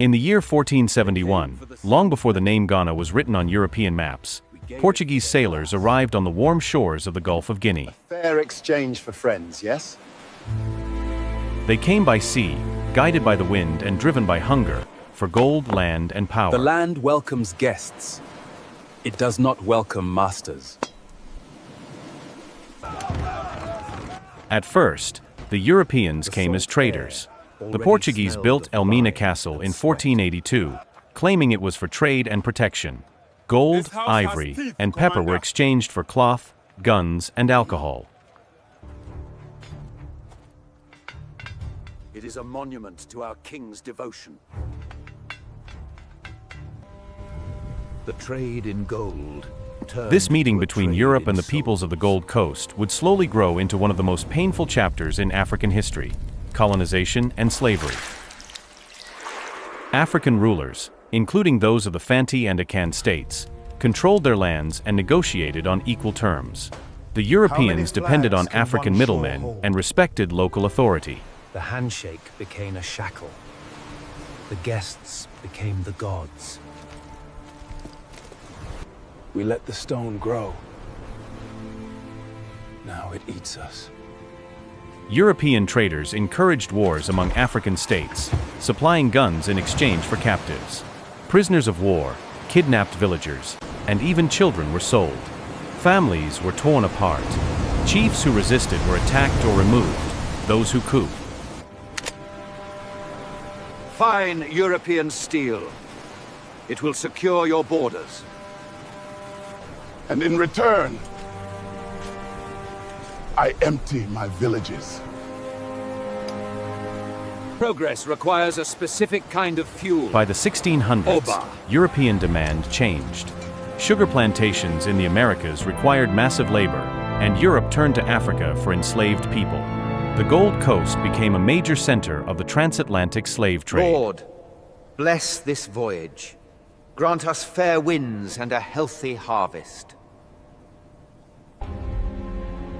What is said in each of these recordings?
In the year 1471, long before the name Ghana was written on European maps, Portuguese sailors arrived on the warm shores of the Gulf of Guinea. Fair exchange for friends, yes? They came by sea, guided by the wind and driven by hunger, for gold, land, and power. The land welcomes guests. It does not welcome masters. At first, the Europeans came as traders. The Portuguese built Elmina Castle in 1482, claiming it was for trade and protection. Gold, ivory, and pepper were exchanged for cloth, guns, and alcohol. It is a monument to our king's devotion. The trade in gold. This meeting between Europe and the peoples of the Gold Coast would slowly grow into one of the most painful chapters in African history: colonization and slavery. African rulers, including those of the Fanti and Akan states, controlled their lands and negotiated on equal terms. The Europeans depended on African middlemen and respected local authority. The handshake became a shackle. The guests became the gods. We let the stone grow. Now it eats us. European traders encouraged wars among African states, supplying guns in exchange for captives. Prisoners of war, kidnapped villagers, and even children were sold. Families were torn apart. Chiefs who resisted were attacked or removed, those who could. Fine European steel. It will secure your borders. And in return, I empty my villages. Progress requires a specific kind of fuel. By the 1600s, Oba. European demand changed. Sugar plantations in the Americas required massive labor, and Europe turned to Africa for enslaved people. The Gold Coast became a major center of the transatlantic slave trade. Lord, bless this voyage. Grant us fair winds and a healthy harvest.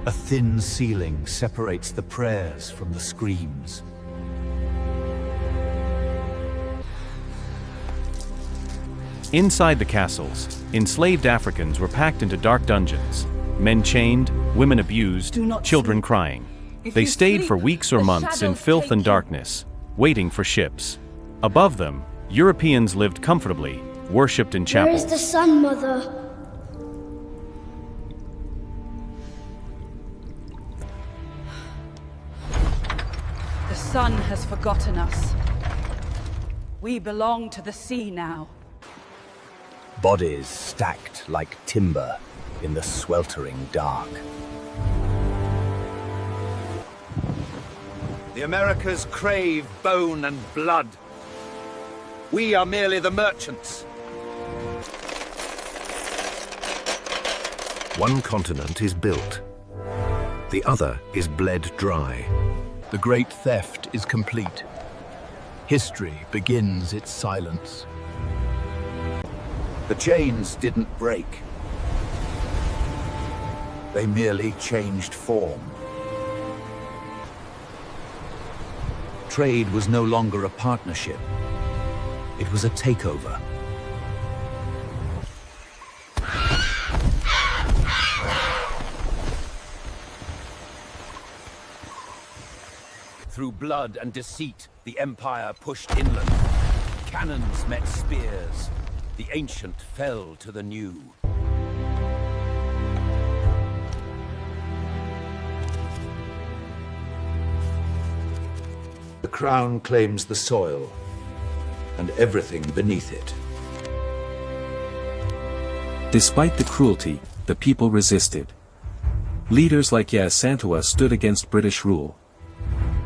A thin ceiling separates the prayers from the screams. Inside the castles, enslaved Africans were packed into dark dungeons. Men chained, women abused, children crying. They stayed for weeks or months in filth and darkness, waiting for ships. Above them, Europeans lived comfortably, worshipped in chapels. Where is the sun, Mother? The sun has forgotten us. We belong to the sea now. Bodies stacked like timber in the sweltering dark. The Americas crave bone and blood. We are merely the merchants. One continent is built. The other is bled dry. The great theft is complete. History begins its silence. The chains didn't break. They merely changed form. Trade was no longer a partnership. It was a takeover. Through blood and deceit, the Empire pushed inland. Cannons met spears. The ancient fell to the new. The crown claims the soil, and everything beneath it. Despite the cruelty, the people resisted. Leaders like Yaa Asantewaa stood against British rule.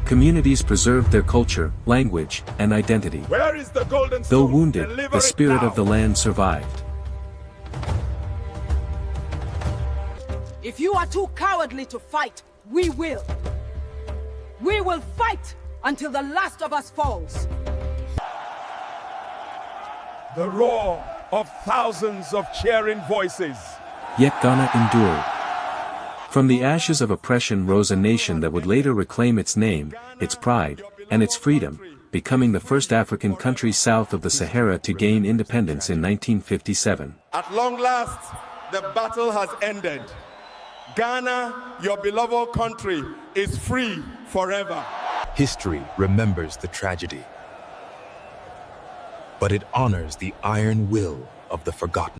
Communities preserved their culture, language, and identity. Where is the golden Though stone? wounded, Deliver the it spirit now. of the land survived. If you are too cowardly to fight, we will. We will fight until the last of us falls. The roar of thousands of cheering voices. Yet Ghana endured. From the ashes of oppression rose a nation that would later reclaim its name, its pride, and its freedom, becoming the first African country south of the Sahara to gain independence in 1957. At long last, the battle has ended. Ghana, your beloved country, is free forever. History remembers the tragedy, but it honors the iron will of the forgotten.